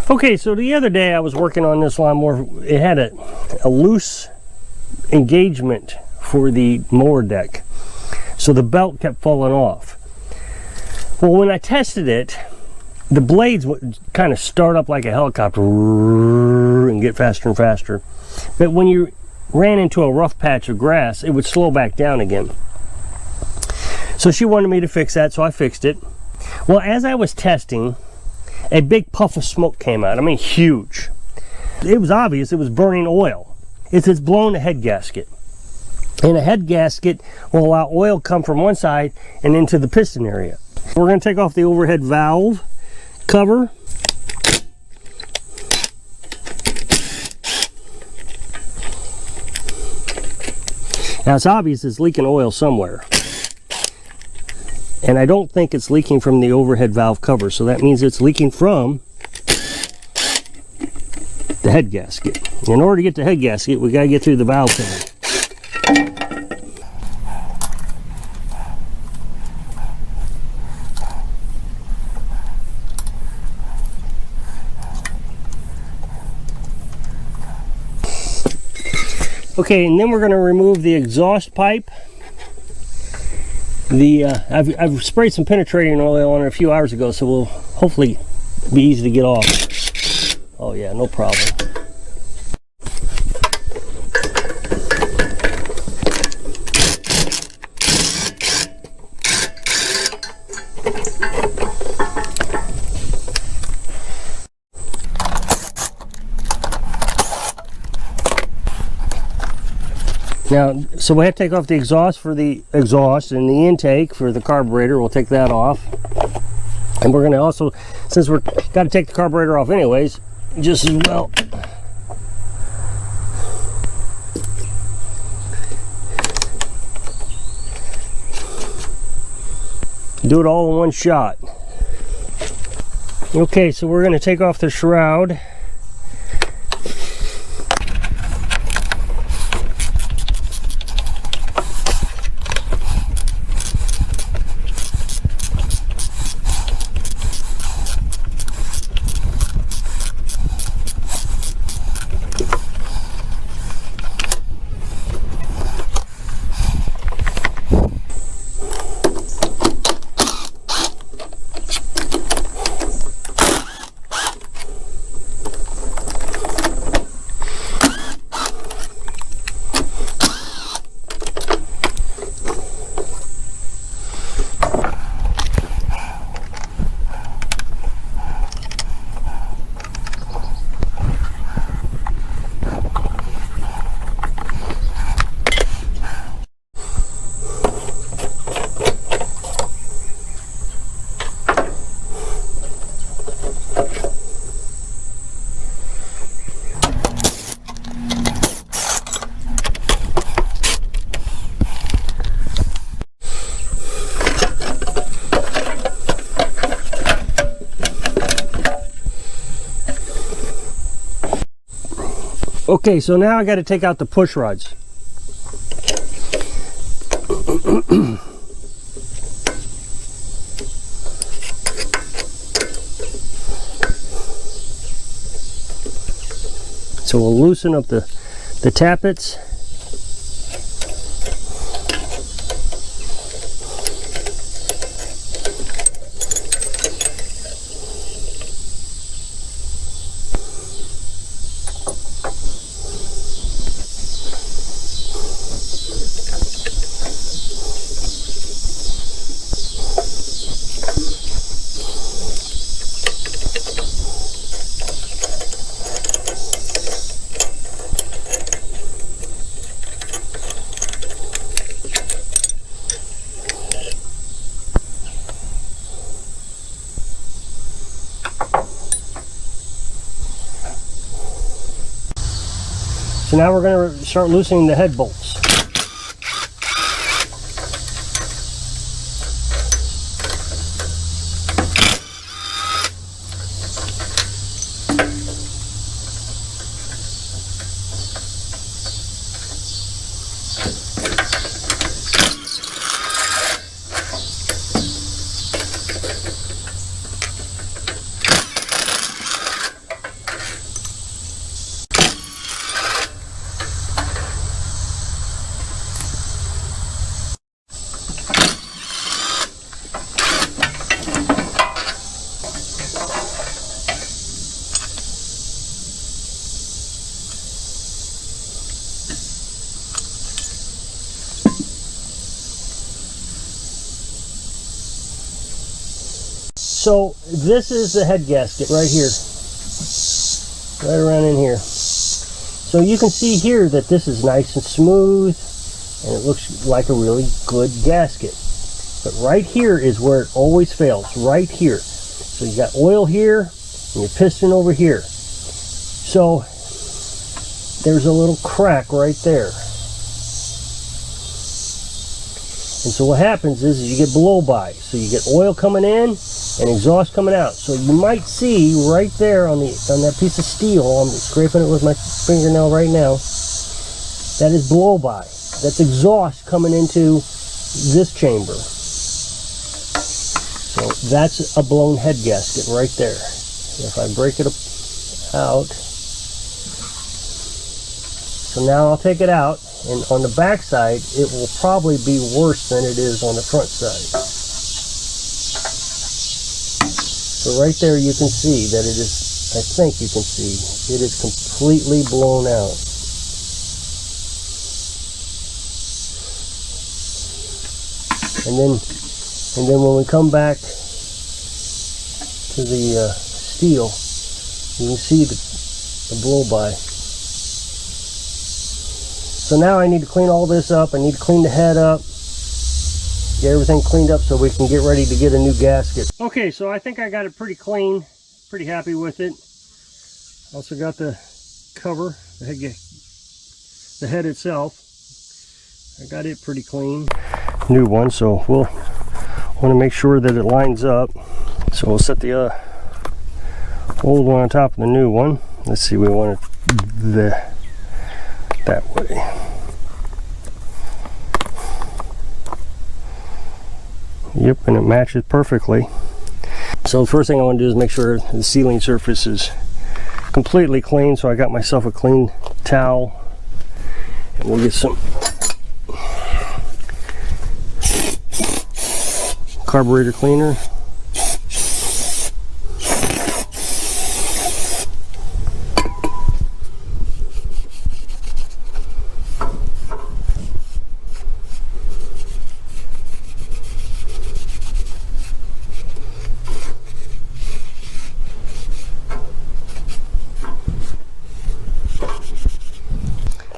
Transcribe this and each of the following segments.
Okay, so the other day I was working on this lawnmower. It had a loose engagement for the mower deck, so the belt kept falling off. Well, when I tested it, the blades would kind of start up like a helicopter and get faster and faster. But when you ran into a rough patch of grass, it would slow back down again. So she wanted me to fix that, so I fixed it. Well, as I was testing, a big puff of smoke came out. I mean, huge. It was obvious it was burning oil. It's blown the head gasket. And a head gasket will allow oil come from one side and into the piston area. We're going to take off the overhead valve cover. Now it's obvious it's leaking oil somewhere. And I don't think it's leaking from the overhead valve cover, so that means it's leaking from the head gasket. In order to get the head gasket, we got to get through the valve cover. Okay, and then we're going to remove the exhaust pipe. I've sprayed some penetrating oil on it a few hours ago, so we'll hopefully be easy to get off. Oh yeah, no problem. Now, so we have to take off the exhaust for the exhaust and the intake for the carburetor. We'll take that off. And we're going to also, since we're got to take the carburetor off anyways, just as well do it all in one shot. Okay, so we're going to take off the shroud. Okay, so now I got to take out the push rods. So we'll loosen up the tappets. So now we're going to start loosening the head bolts. So this is the head gasket right here, right around in here. So you can see here that this is nice and smooth, and it looks like a really good gasket. But right here is where it always fails, right here. So you got oil here, and your piston over here. So there's a little crack right there. And so what happens is you get blow by. So you get oil coming in and exhaust coming out. So you might see right there on that piece of steel, I'm scraping it with my fingernail right now, that is blow by. That's exhaust coming into this chamber. So that's a blown head gasket right there. If I break it out, so now I'll take it out, and on the back side it will probably be worse than it is on the front side. So right there you can see that it is, I think you can see, it is completely blown out. And then when we come back to the steel, you can see the blow by. So now I need to clean all this up. I need to clean the head up, get everything cleaned up so we can get ready to get a new gasket. Okay, so I think I got it pretty clean, pretty happy with it. Also got the cover, the head itself. I got it pretty clean. New one, so we'll want to make sure that it lines up. So we'll set the old one on top of the new one. Let's see, we want it that way. Yep, and it matches perfectly. So the first thing I want to do is make sure the sealing surface is completely clean. So I got myself a clean towel, and we'll get some carburetor cleaner.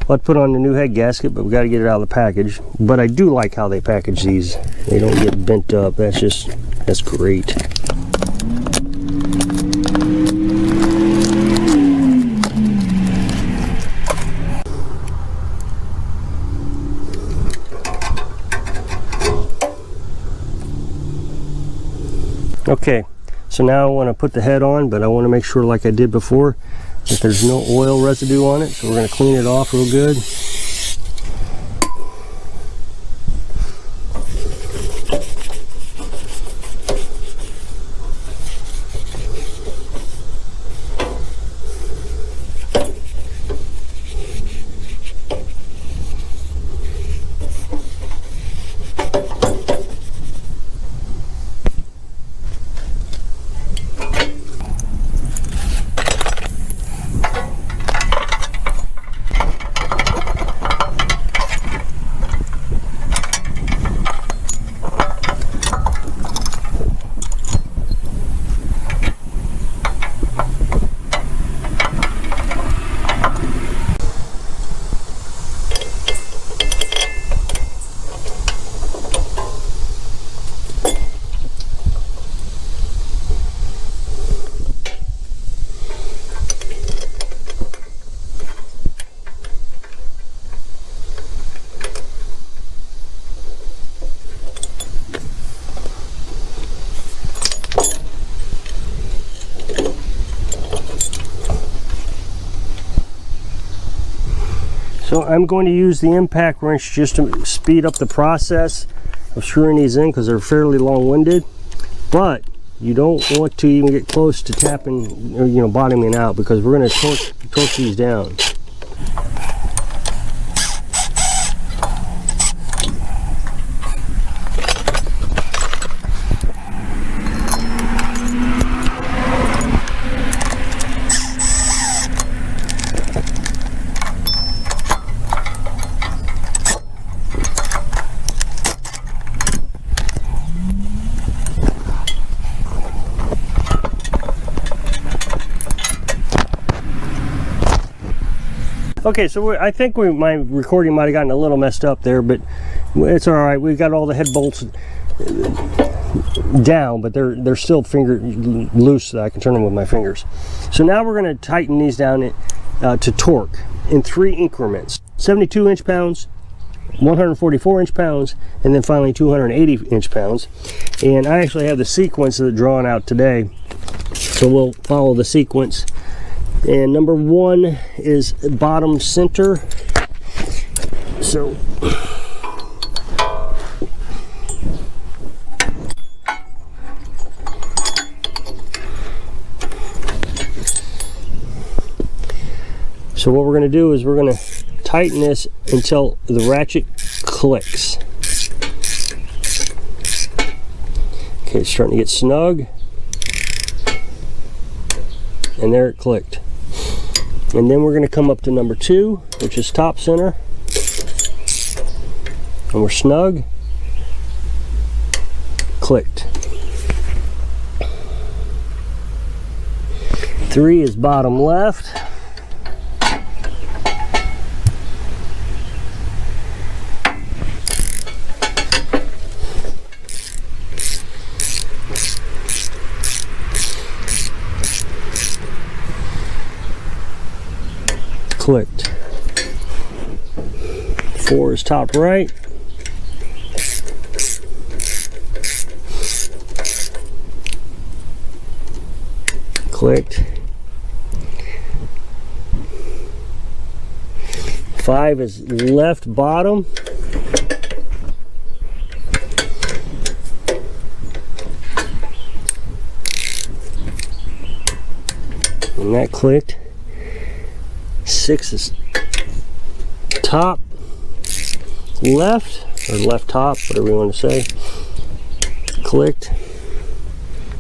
Let's put on the new head gasket, but we got to get it out of the package. But I do like how they package these. They don't get bent up. That's great. Okay, so now I want to put the head on, but I want to make sure, like I did before, that there's no oil residue on it. So we're going to clean it off real good. So I'm going to use the impact wrench just to speed up the process of screwing these in, because they're fairly long-winded. But you don't want to even get close to tapping, or, bottoming out, because we're going to torque these down. Okay, so I think my recording might have gotten a little messed up there, but it's all right. We've got all the head bolts down, but they're still loose so that I can turn them with my fingers. So now we're going to tighten these down to torque in 3 increments: 72 inch-pounds, 144 inch-pounds, and then finally 280 inch-pounds. And I actually have the sequence drawn out today, so we'll follow the sequence. And number 1 is bottom center. So what we're going to do is we're going to tighten this until the ratchet clicks. Okay, it's starting to get snug. And there it clicked. And then we're going to come up to number 2, which is top center. And we're snug. Clicked. 3 is bottom left. Clicked. 4 is top right. Clicked. 5 is left bottom. And that clicked. 6 is top left, or left top, whatever you want to say. Clicked.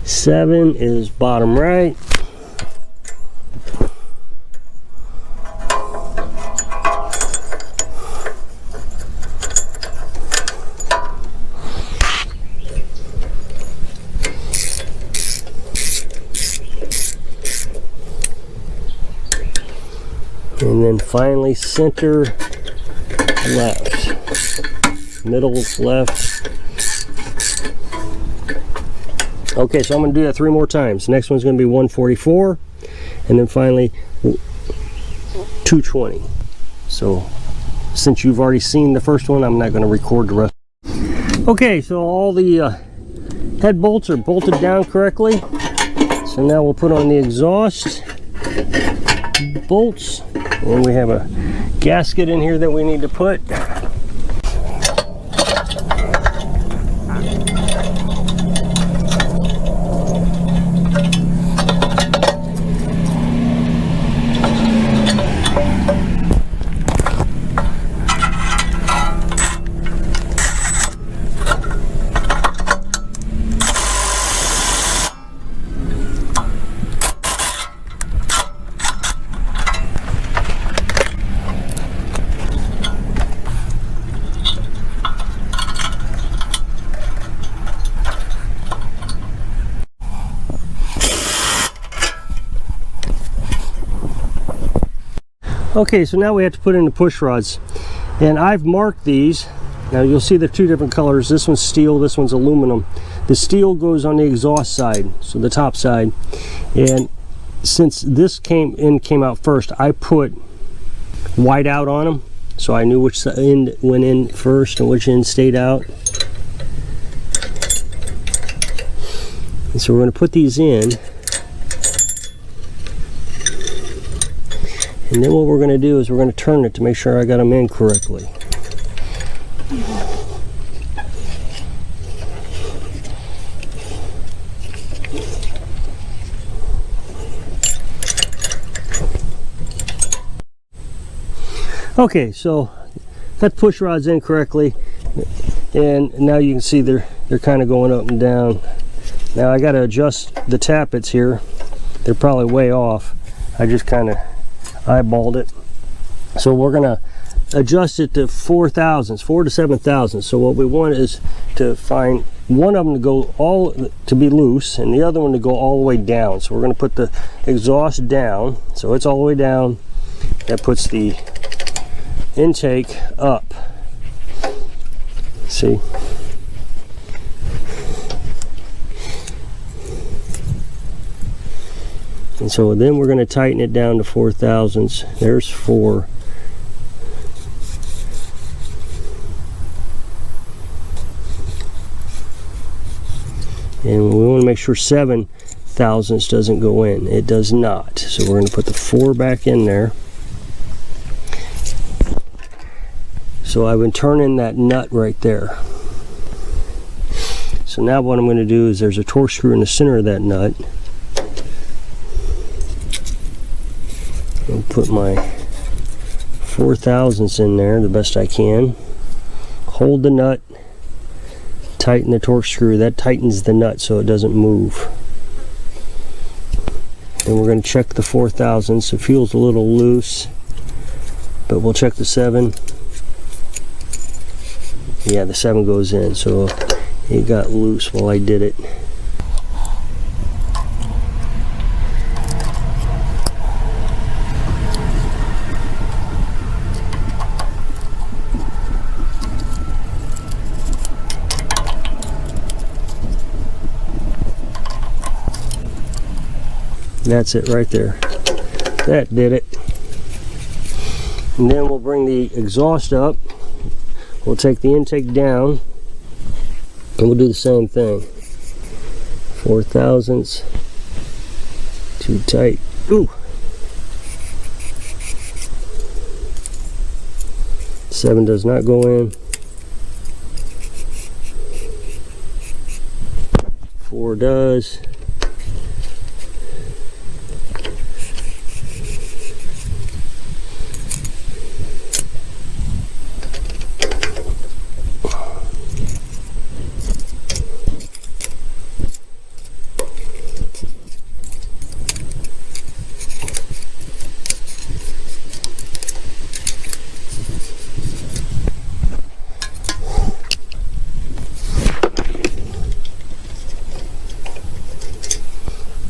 7 is bottom right. And then finally center left, middle left. Okay, so I'm going to do that 3 more times. The next one's going to be 144, and then finally 220. So since you've already seen the first one, I'm not going to record the rest. Okay, so all the head bolts are bolted down correctly. So now we'll put on the exhaust bolts. And we have a gasket in here that we need to put. Okay, so now we have to put in the push rods, and I've marked these. Now you'll see they're 2 different colors. This one's steel, this one's aluminum. The steel goes on the exhaust side, so the top side. And since this came out first, I put white out on them, so I knew which end went in first and which end stayed out. And so we're going to put these in. And then what we're going to do is we're going to turn it to make sure I got them in correctly. Okay, so that push rod's in correctly, and now you can see they're kind of going up and down. Now I got to adjust the tappets here. They're probably way off. I just kind of eyeballed it. So we're going to adjust it to 4 thousandths, 4 to 7 thousandths. So what we want is to find one of them to go to be loose and the other one to go all the way down. So we're going to put the exhaust down, so it's all the way down. That puts the intake up. See? And so then we're going to tighten it down to 4 thousandths. There's 4. And we want to make sure 7 thousandths doesn't go in. It does not. So we're going to put the 4 back in there. So I've been turning that nut right there. So now what I'm going to do is there's a torque screw in the center of that nut. I'll put my 4 thousandths in there the best I can. Hold the nut. Tighten the torque screw. That tightens the nut so it doesn't move. Then we're going to check the 4 thousandths. It feels a little loose, but we'll check the 7. Yeah, the 7 goes in, so it got loose while I did it. That's it right there. That did it. And then we'll bring the exhaust up. We'll take the intake down and we'll do the same thing. 4 thousandths. Too tight. Ooh. 7 does not go in. 4 does.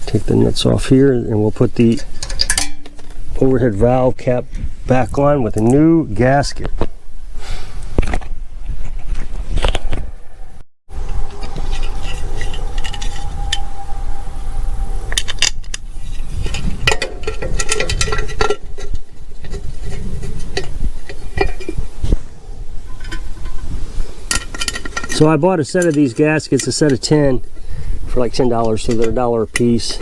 Take the nuts off here and we'll put the overhead valve cap back on with a new gasket. So I bought a set of these gaskets, a set of 10 for like $10, so they're $1 a piece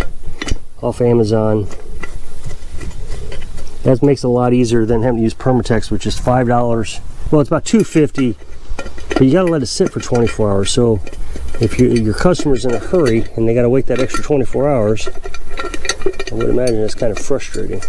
off Amazon. That makes it a lot easier than having to use Permatex, which is $5. Well, it's about $2.50, but you gotta let it sit for 24 hours. So if your customer's in a hurry and they gotta wait that extra 24 hours, I would imagine it's kind of frustrating.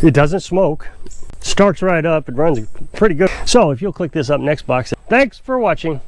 It doesn't smoke, starts right up, it runs pretty good. So if you'll click this up next box. Thanks for watching.